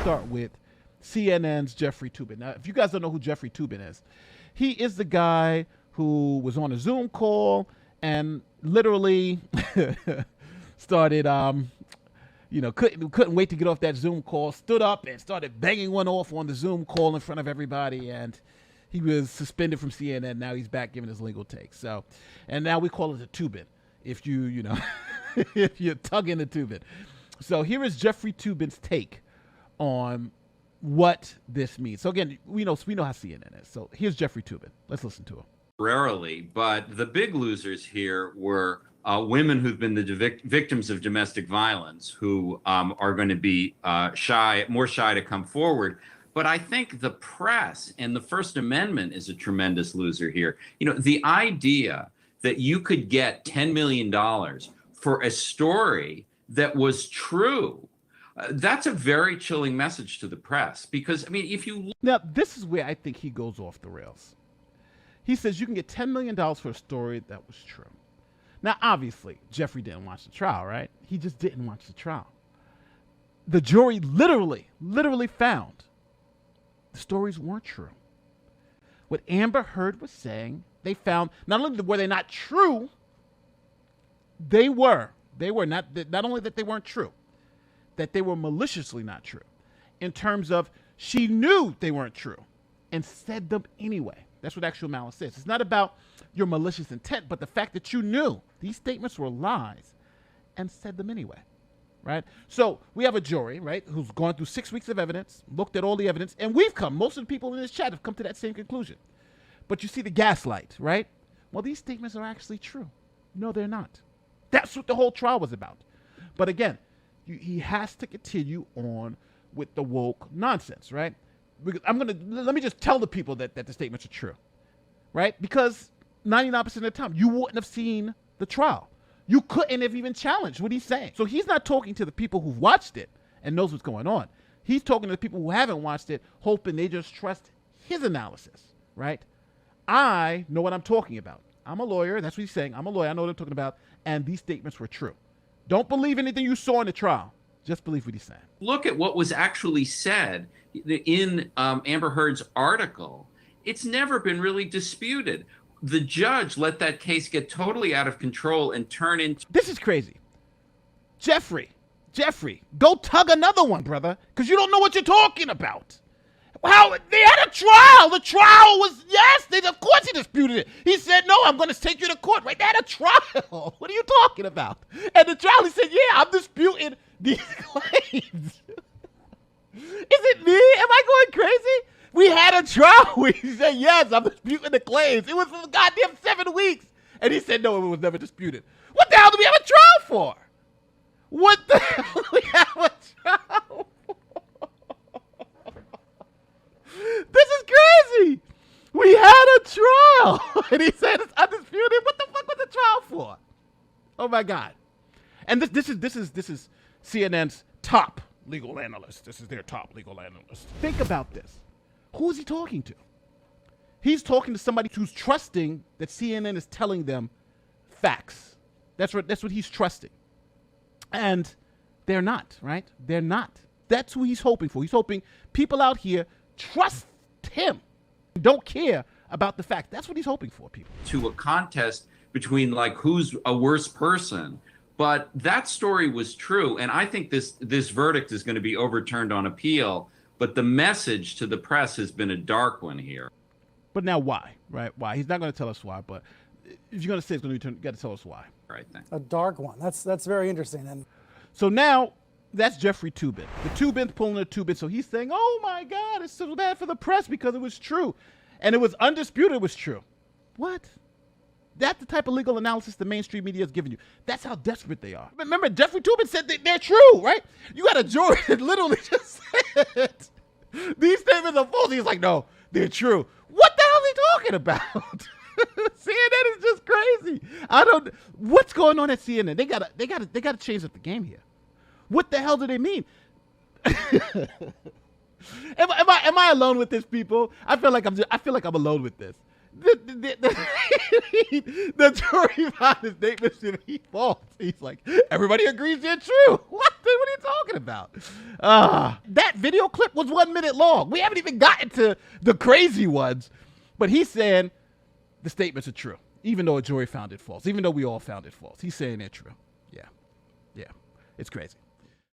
start with CNN's Jeffrey Toobin. Now, if you guys don't know who Jeffrey Toobin is, he is the guy who was on a Zoom call and literally started, couldn't wait to get off that Zoom call, stood up and started banging one off on the Zoom call in front of everybody, and he was suspended from CNN. Now he's back giving his legal take. So, and now we call it a Toobin if if you're tugging the Toobin. So here is Jeffrey Toobin's take on what this means. So again, we know how CNN is. So here's Jeffrey Toobin. Let's listen to him. Rarely, but the big losers here were women who've been the victims of domestic violence, who are going to be more shy to come forward. But I think the press and the First Amendment is a tremendous loser here. The idea that you could get $10 million for a story that was true, that's a very chilling message to the press. Because, if you... Now, this is where I think he goes off the rails. He says you can get $10 million for a story that was true. Now, obviously, Jeffrey didn't watch the trial, right? He just didn't watch the trial. The jury literally found the stories weren't true. What Amber Heard was saying, they found not only were they not true, they were not only that they weren't true, that they were maliciously not true, in terms of she knew they weren't true and said them anyway. That's what actual malice is. It's not about your malicious intent, but the fact that you knew these statements were lies and said them anyway, right? So we have a jury, right, who's gone through 6 weeks of evidence, looked at all the evidence, and most of the people in this chat have come to that same conclusion. But you see the gaslight, right? Well, these statements are actually true. No, they're not. That's what the whole trial was about. But again, he has to continue on with the woke nonsense, right? Let me just tell the people that the statements are true, right? Because 99% of the time, you wouldn't have seen the trial. You couldn't have even challenged what he's saying. So he's not talking to the people who've watched it and knows what's going on. He's talking to the people who haven't watched it, hoping they just trust his analysis, right? I know what I'm talking about. I'm a lawyer. That's what he's saying. I'm a lawyer. I know what I'm talking about. And these statements were true. Don't believe anything you saw in the trial. Just believe what he's saying. Look at what was actually said in Amber Heard's article. It's never been really disputed. The judge let that case get totally out of control and turn into... This is crazy. Jeffrey, go tug another one, brother, because you don't know what you're talking about. How they had a trial. The trial was, yes, of course he disputed it. He said, no, I'm going to take you to court. Right? They had a trial. What are you talking about? And the trial, he said, yeah, I'm disputing these claims. Is it me? Am I going crazy? We had a trial. He said, yes, I'm disputing the claims. It was for goddamn 7 weeks. And he said, no, it was never disputed. What the hell do we have a trial for? What the hell do we have a trial for? This is crazy. We had a trial. And he said it's undisputed. What the fuck was the trial for? Oh my God. And this is CNN's top legal analyst. This is their top legal analyst. Think about this. Who is he talking to? He's talking to somebody who's trusting that CNN is telling them facts. That's what he's trusting. And they're not, right? They're not. That's who he's hoping for. He's hoping people out here trust him, don't care about the fact. That's what he's hoping for, people. To a contest between who's a worse person. But that story was true. And I think this verdict is going to be overturned on appeal. But the message to the press has been a dark one here. But now why, right? Why? He's not going to tell us why. But if you're going to say it's going to be, you got to tell us why. Right. Thanks. A dark one. That's very interesting. And so now that's Jeffrey Toobin. The Toobin's pulling the Toobin. So he's saying, oh my God, it's so bad for the press because it was true. And it was undisputed it was true. What? That's the type of legal analysis the mainstream media is giving you. That's how desperate they are. Remember, Jeffrey Toobin said they're true, right? You got a jury that literally just said these statements are false. He's like, no, they're true. What the hell are they talking about? CNN is just crazy. What's going on at CNN? They gotta change up the game here. What the hell do they mean? Am I alone with this, people? I feel like I'm alone with this. The jury found his statements to be false. He's like, everybody agrees they're true. What are you talking about? That video clip was 1 minute long. We haven't even gotten to the crazy ones. But he's saying the statements are true, even though a jury found it false, even though we all found it false. He's saying they're true. Yeah. It's crazy.